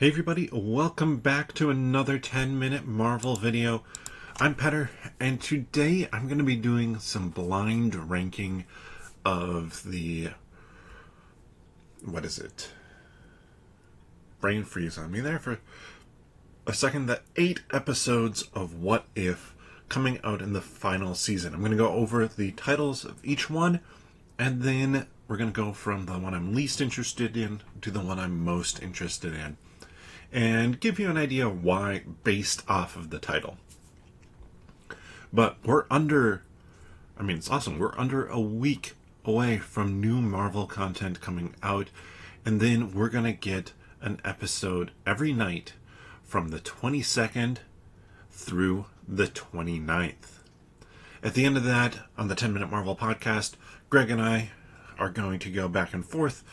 Hey everybody, welcome back to another 10-minute Marvel video. I'm Petter, and today I'm going to be doing some blind ranking of the... Brain freeze on me there for a second. The 8 episodes of What If coming out in the final season. I'm going to go over the titles of each one, and then we're going to go from the one I'm least interested in to the one I'm most interested in, and give you an idea why based off of the title. But it's awesome. We're under a week away from new Marvel content coming out, and then we're going to get an episode every night from the 22nd through the 29th. At the end of that, on the 10-Minute Marvel podcast, Greg and I are going to go back and forth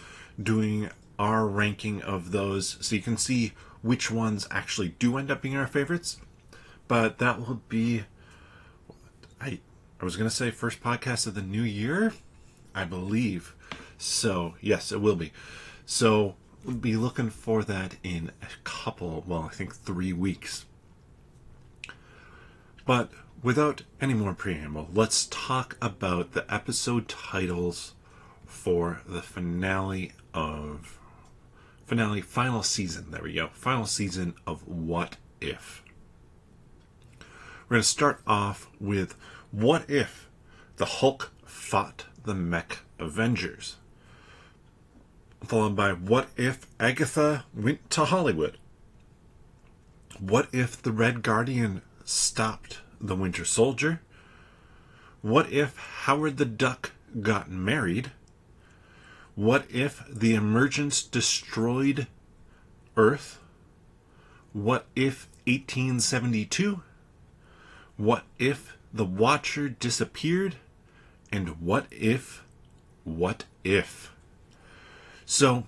doing our ranking of those, so you can see which ones actually do end up being our favorites. But that will be, I was going to say first podcast of the new year, I believe. So, yes, it will be. So, we'll be looking for that in I think 3 weeks. But without any more preamble, let's talk about the episode titles for the final season. There we go. Final season of What If. We're going to start off with What If the Hulk Fought the Mech Avengers, followed by What If Agatha Went to Hollywood, What If the Red Guardian Stopped the Winter Soldier, What If Howard the Duck Got Married, What If the Emergence Destroyed Earth, What If 1872, What If the Watcher Disappeared, and What If? So,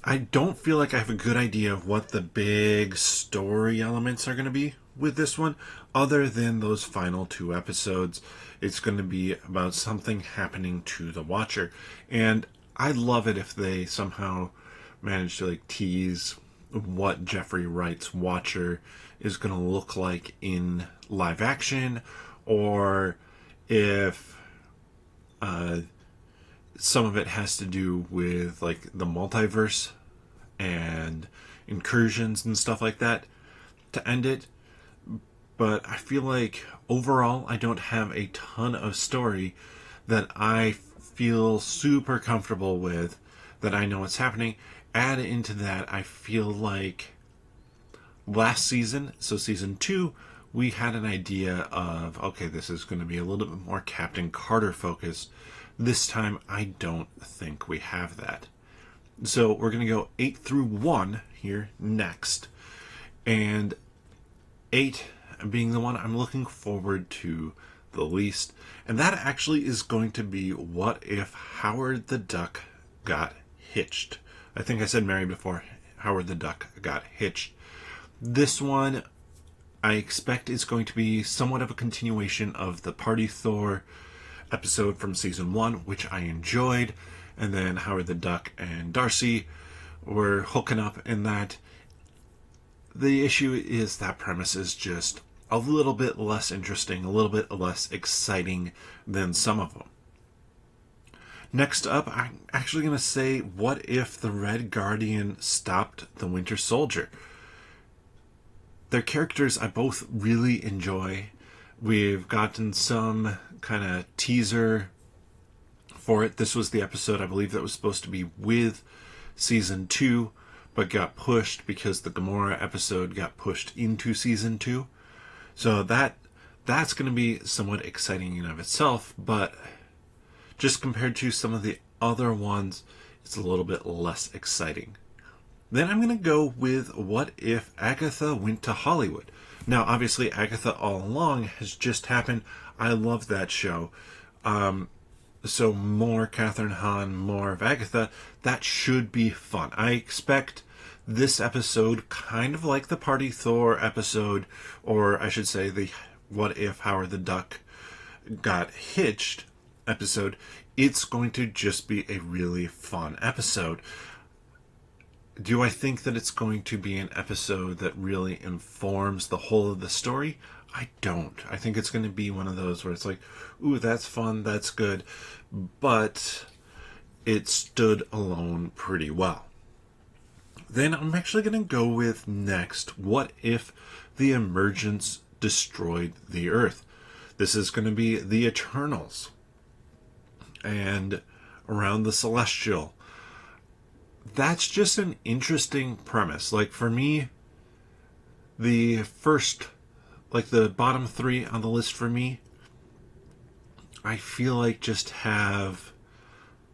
I don't feel like I have a good idea of what the big story elements are going to be with this one, other than those final 2 episodes. It's going to be about something happening to the Watcher, and I love it if they somehow manage to tease what Jeffrey Wright's Watcher is going to look like in live action, or if some of it has to do with the multiverse and incursions and stuff like that to end it. But I feel like overall I don't have a ton of story that I feel super comfortable with, that I know what's happening. Add into that, I feel like last season, so season 2, we had an idea of, okay, this is going to be a little bit more Captain Carter focused. This time, I don't think we have that. So we're going to go 8 through 1 here next. And 8 being the one I'm looking forward to the least. And that actually is going to be What If Howard the Duck Got Hitched. I think I said married before. Howard the Duck Got Hitched. This one, I expect, is going to be somewhat of a continuation of the Party Thor episode from season 1, which I enjoyed, and then Howard the Duck and Darcy were hooking up in that. The issue is that premise is just a little bit less interesting, a little bit less exciting than some of them. Next up, I'm actually going to say, what if the Red Guardian stopped the Winter Soldier? Their characters I both really enjoy. We've gotten some kind of teaser for it. This was the episode, I believe, that was supposed to be with season 2, but got pushed because the Gamora episode got pushed into season 2. So that's going to be somewhat exciting in and of itself, but just compared to some of the other ones, it's a little bit less exciting. Then I'm going to go with What If Agatha Went to Hollywood. Now, obviously, Agatha All Along has just happened. I love that show. So more Catherine Hahn, more of Agatha. That should be fun. I expect this episode, kind of like the Party Thor episode, or I should say the What If Howard the Duck Got Hitched episode, it's going to just be a really fun episode. Do I think that it's going to be an episode that really informs the whole of the story? I don't. I think it's going to be one of those where it's like, ooh, that's fun, that's good, but it stood alone pretty well. Then I'm actually going to go with next, what if the Emergence destroyed the Earth? This is going to be the Eternals. And around the Celestial. That's just an interesting premise. Like, for me, the first, like the bottom three on the list for me, I feel like just have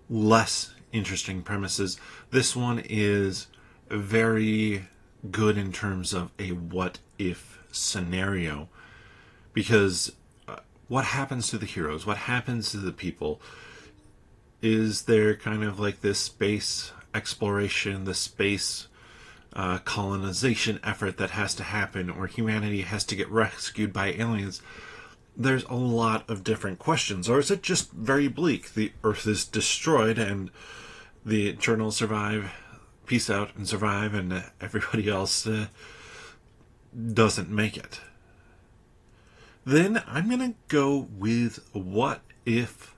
less interesting premises. This one is very good in terms of a what if scenario, because what happens to the heroes? What happens to the people? Is there kind of like this space exploration, the space colonization effort that has to happen, or humanity has to get rescued by aliens? There's a lot of different questions. Or is it just very bleak? The Earth is destroyed and the Eternals survive, peace out and survive, and everybody else doesn't make it. Then I'm going to go with what if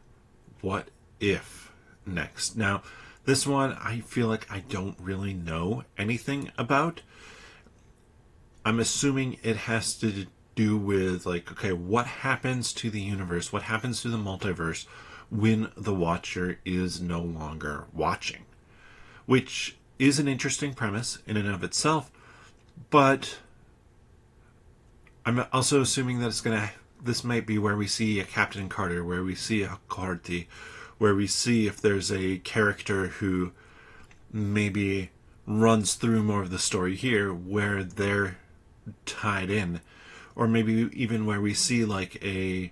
next. Now, this one I feel like I don't really know anything about. I'm assuming it has to do with, like, okay, what happens to the universe? What happens to the multiverse when the Watcher is no longer watching? Which is an interesting premise in and of itself, but I'm also assuming that this might be where we see a Captain Carter, where we see a Carty, where we see if there's a character who maybe runs through more of the story here, where they're tied in, or maybe even where we see like a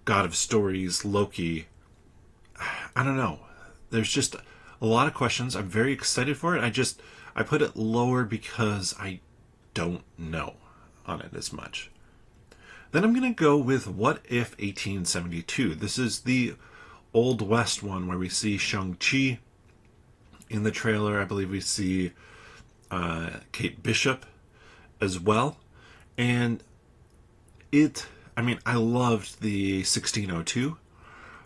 God of Stories Loki. I don't know. There's just a lot of questions. I'm very excited for it. I put it lower because I don't know on it as much. Then I'm going to go with What If 1872. This is the Old West one where we see Shang-Chi. In the trailer, I believe we see Kate Bishop as well. And I loved the 1602.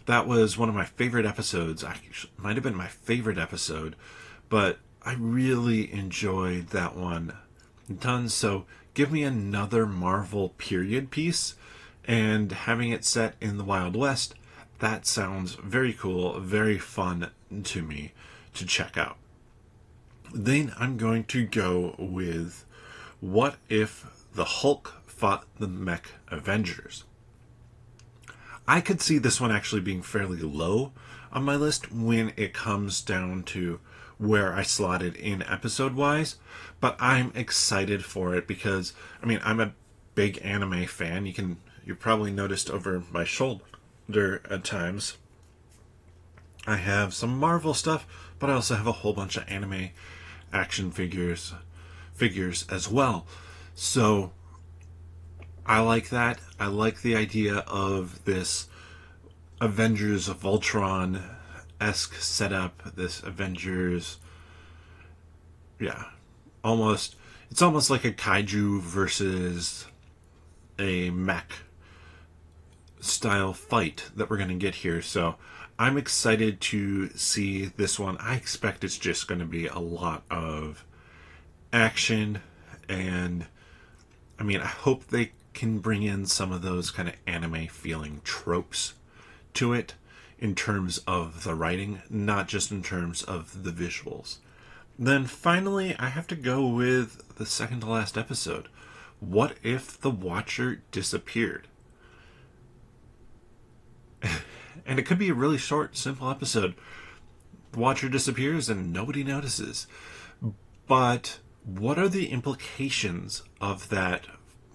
That was one of my favorite episodes. Actually, might have been my favorite episode, but I really enjoyed that one done. So give me another Marvel period piece, and having it set in the Wild West, that sounds very cool, very fun to me to check out. Then I'm going to go with what if the Hulk fought the Mech Avengers? I could see this one actually being fairly low on my list when it comes down to where I slotted in episode wise, but I'm excited for it because I'm a big anime fan. You probably noticed over my shoulder at times I have some Marvel stuff, but I also have a whole bunch of anime action figures as well. So I like that. I like the idea of this Avengers of Ultron-esque setup, this Avengers, it's almost like a kaiju versus a mech style fight that we're going to get here. So I'm excited to see this one. I expect it's just going to be a lot of action, and I hope they can bring in some of those kind of anime feeling tropes to it in terms of the writing, not just in terms of the visuals. Then finally, I have to go with the second to last episode. What if the Watcher disappeared? And it could be a really short, simple episode. The Watcher disappears and nobody notices. But what are the implications of that?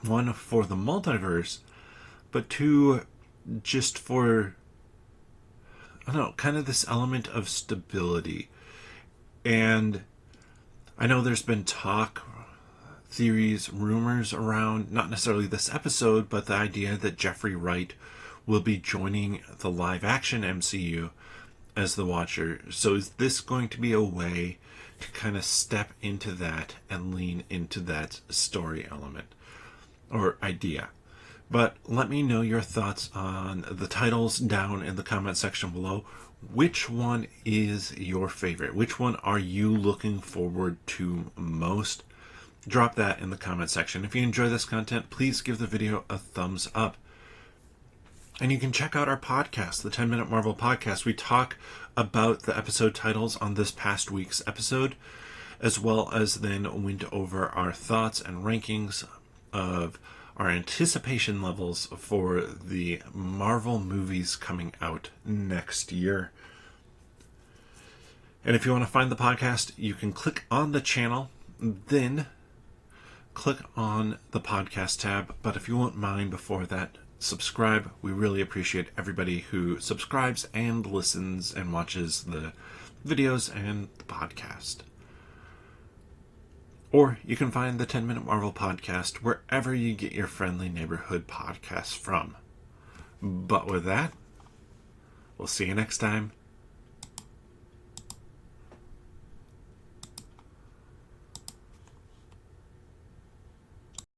One, for the multiverse, but two, just for, I don't know, kind of this element of stability. And I know there's been talk, theories, rumors around, not necessarily this episode, but the idea that Jeffrey Wright will be joining the live action MCU as the Watcher. So is this going to be a way to kind of step into that and lean into that story element or idea. But let me know your thoughts on the titles down in the comment section below. Which one is your favorite? Which one are you looking forward to most? Drop that in the comment section. If you enjoy this content, please give the video a thumbs up. And you can check out our podcast, the 10-Minute Marvel Podcast. We talk about the episode titles on this past week's episode, as well as then went over our thoughts and rankings of our anticipation levels for the Marvel movies coming out next year. And if you want to find the podcast, you can click on the channel, then click on the podcast tab. But if you won't mind before that, subscribe. We really appreciate everybody who subscribes and listens and watches the videos and the podcast. Or you can find the 10-Minute Marvel Podcast wherever you get your friendly neighborhood podcasts from. But with that, we'll see you next time.